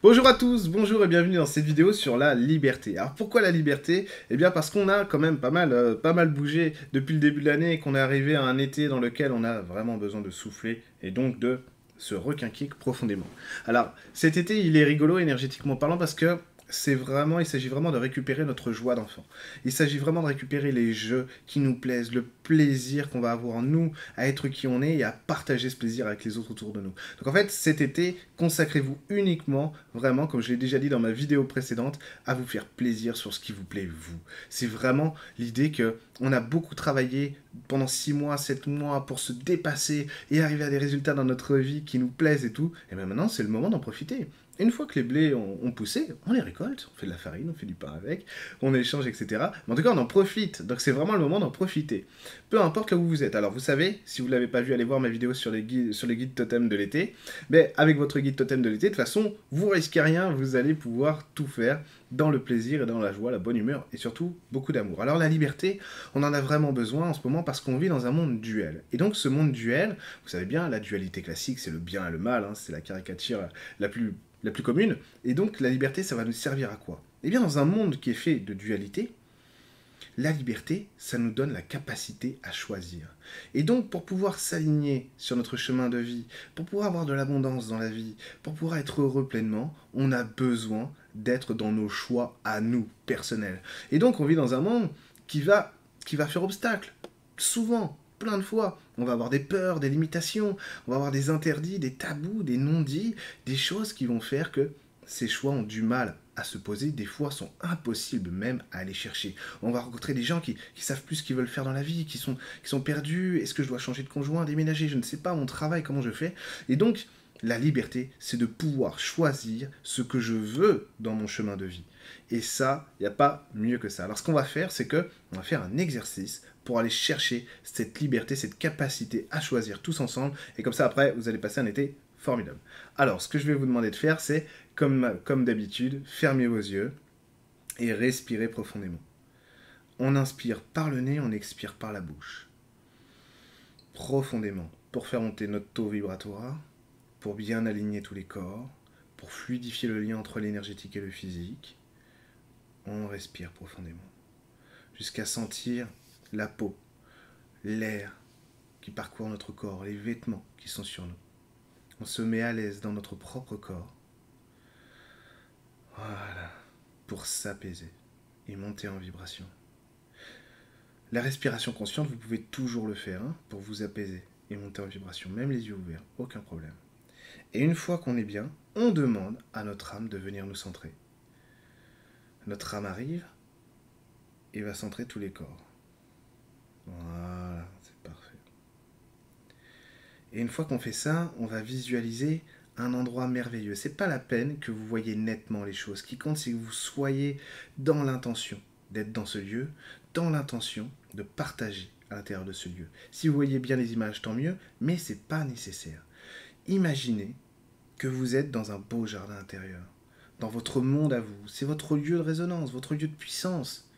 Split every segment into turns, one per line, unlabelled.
Bonjour à tous, bonjour et bienvenue dans cette vidéo sur la liberté. Alors pourquoi la liberté? Eh bien parce qu'on a quand même pas mal bougé depuis le début de l'année et qu'on est arrivé à un été dans lequel on a vraiment besoin de souffler et donc de se requinquer profondément. Alors cet été il est rigolo énergétiquement parlant parce que il s'agit vraiment de récupérer notre joie d'enfant. Il s'agit vraiment de récupérer les jeux qui nous plaisent, le plaisir qu'on va avoir en nous à être qui on est et à partager ce plaisir avec les autres autour de nous. Donc en fait, cet été, consacrez-vous uniquement, vraiment, comme je l'ai déjà dit dans ma vidéo précédente, à vous faire plaisir sur ce qui vous plaît vous. C'est vraiment l'idée que on a beaucoup travaillé pendant 6 mois, 7 mois pour se dépasser et arriver à des résultats dans notre vie qui nous plaisent et tout. Et bien maintenant, c'est le moment d'en profiter. Une fois que les blés ont poussé, on les récolte, on fait de la farine, on fait du pain avec, on échange, etc. Mais en tout cas, on en profite. Donc c'est vraiment le moment d'en profiter. Peu importe là où vous êtes. Alors vous savez, si vous ne l'avez pas vu, allez voir ma vidéo sur les guides totem de l'été. Mais avec votre guide totem de l'été, de toute façon, vous risquez rien, vous allez pouvoir tout faire dans le plaisir et dans la joie, la bonne humeur et surtout beaucoup d'amour. Alors la liberté, on en a vraiment besoin en ce moment parce qu'on vit dans un monde duel. Et donc ce monde duel, vous savez bien, la dualité classique, c'est le bien et le mal, hein, c'est la caricature la plus commune. Et donc la liberté, ça va nous servir à quoi? Eh bien dans un monde qui est fait de dualité, la liberté, ça nous donne la capacité à choisir. Et donc, pour pouvoir s'aligner sur notre chemin de vie, pour pouvoir avoir de l'abondance dans la vie, pour pouvoir être heureux pleinement, on a besoin d'être dans nos choix à nous, personnels. Et donc, on vit dans un monde qui va faire obstacle. Souvent, plein de fois. On va avoir des peurs, des limitations, on va avoir des interdits, des tabous, des non-dits, des choses qui vont faire que ces choix ont du mal à se poser, des fois sont impossibles même à aller chercher. On va rencontrer des gens qui savent plus ce qu'ils veulent faire dans la vie, qui sont perdus, est-ce que je dois changer de conjoint, déménager, je ne sais pas, mon travail, comment je fais. Et donc, la liberté, c'est de pouvoir choisir ce que je veux dans mon chemin de vie. Et ça, il n'y a pas mieux que ça. Alors ce qu'on va faire, c'est que on va faire un exercice pour aller chercher cette liberté, cette capacité à choisir tous ensemble. Et comme ça, après, vous allez passer un été formidable. Alors, ce que je vais vous demander de faire, c'est, comme d'habitude, fermez vos yeux et respirez profondément. On inspire par le nez, on expire par la bouche. Profondément, pour faire monter notre taux vibratoire, pour bien aligner tous les corps, pour fluidifier le lien entre l'énergétique et le physique. On respire profondément, jusqu'à sentir la peau, l'air qui parcourt notre corps, les vêtements qui sont sur nous. On se met à l'aise dans notre propre corps. Voilà, pour s'apaiser et monter en vibration. La respiration consciente, vous pouvez toujours le faire pour vous apaiser et monter en vibration, même les yeux ouverts, aucun problème. Et une fois qu'on est bien, on demande à notre âme de venir nous centrer. Notre âme arrive et va centrer tous les corps. Voilà, c'est parfait. Et une fois qu'on fait ça, on va visualiser un endroit merveilleux. C'est pas la peine que vous voyez nettement les choses. Ce qui compte, c'est que vous soyez dans l'intention d'être dans ce lieu, dans l'intention de partager à l'intérieur de ce lieu. Si vous voyez bien les images, tant mieux, mais c'est pas nécessaire. Imaginez que vous êtes dans un beau jardin intérieur, dans votre monde à vous. C'est votre lieu de résonance, votre lieu de puissance.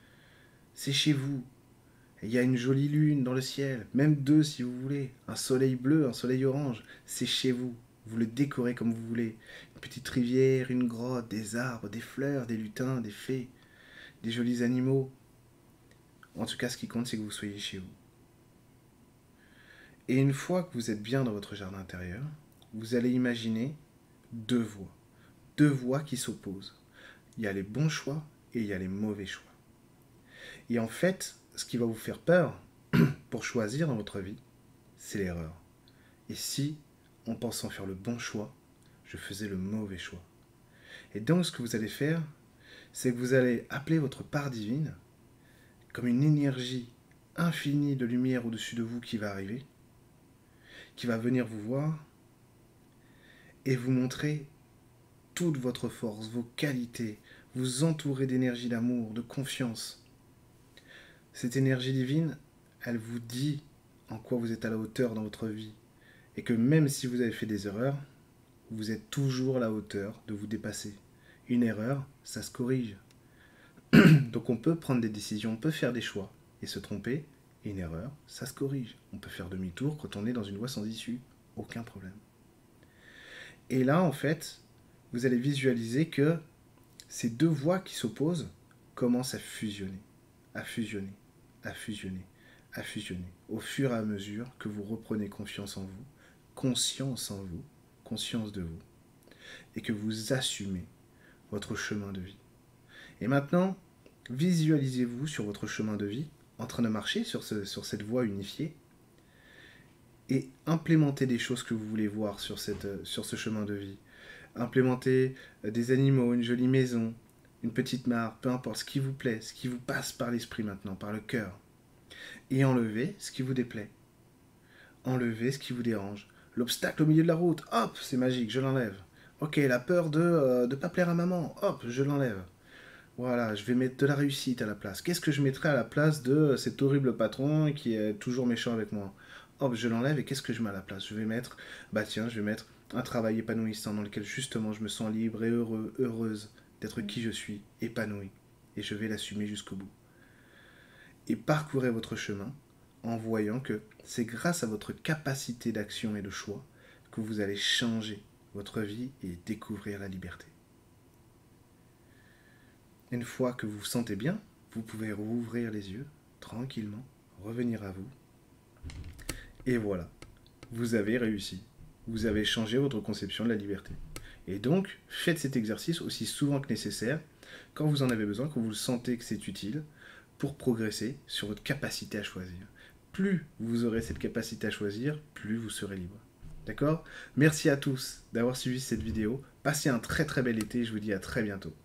C'est chez vous. Il y a une jolie lune dans le ciel, même deux si vous voulez, un soleil bleu, un soleil orange, c'est chez vous. Vous le décorez comme vous voulez. Une petite rivière, une grotte, des arbres, des fleurs, des lutins, des fées, des jolis animaux. En tout cas, ce qui compte, c'est que vous soyez chez vous. Et une fois que vous êtes bien dans votre jardin intérieur, vous allez imaginer deux voies. Deux voies qui s'opposent. Il y a les bons choix et il y a les mauvais choix. Et en fait, ce qui va vous faire peur pour choisir dans votre vie, c'est l'erreur. Et si, en pensant faire le bon choix, je faisais le mauvais choix? Et donc, ce que vous allez faire, c'est que vous allez appeler votre part divine comme une énergie infinie de lumière au-dessus de vous qui va arriver, qui va venir vous voir et vous montrer toute votre force, vos qualités, vous entourer d'énergie d'amour, de confiance. Cette énergie divine, elle vous dit en quoi vous êtes à la hauteur dans votre vie. Et que même si vous avez fait des erreurs, vous êtes toujours à la hauteur de vous dépasser. Une erreur, ça se corrige. Donc on peut prendre des décisions, on peut faire des choix et se tromper. Et une erreur, ça se corrige. On peut faire demi-tour quand on est dans une voie sans issue. Aucun problème. Et là, en fait, vous allez visualiser que ces deux voies qui s'opposent commencent à fusionner, à fusionner, à fusionner, à fusionner, au fur et à mesure que vous reprenez confiance en vous, conscience en vous, conscience de vous, et que vous assumez votre chemin de vie. Et maintenant, visualisez-vous sur votre chemin de vie, en train de marcher sur cette voie unifiée, et implémentez des choses que vous voulez voir sur ce chemin de vie. Implémentez des animaux, une jolie maison, une petite mare, peu importe, ce qui vous plaît, ce qui vous passe par l'esprit maintenant, par le cœur. Et enlevez ce qui vous déplaît. Enlevez ce qui vous dérange. L'obstacle au milieu de la route, hop, c'est magique, je l'enlève. Ok, la peur de ne pas plaire à maman, hop, je l'enlève. Voilà, je vais mettre de la réussite à la place. Qu'est-ce que je mettrais à la place de cet horrible patron qui est toujours méchant avec moi? Hop, je l'enlève et qu'est-ce que je mets à la place? Je vais mettre, je vais mettre un travail épanouissant dans lequel justement je me sens libre et heureux, heureuse d'être qui je suis, épanoui. Et je vais l'assumer jusqu'au bout. Et parcourez votre chemin en voyant que c'est grâce à votre capacité d'action et de choix que vous allez changer votre vie et découvrir la liberté. Une fois que vous vous sentez bien, vous pouvez rouvrir les yeux tranquillement, revenir à vous. Et voilà, vous avez réussi. Vous avez changé votre conception de la liberté. Et donc, faites cet exercice aussi souvent que nécessaire, quand vous en avez besoin, quand vous sentez que c'est utile, pour progresser sur votre capacité à choisir. Plus vous aurez cette capacité à choisir, plus vous serez libre. D'accord? Merci à tous d'avoir suivi cette vidéo. Passez un très très bel été et je vous dis à très bientôt.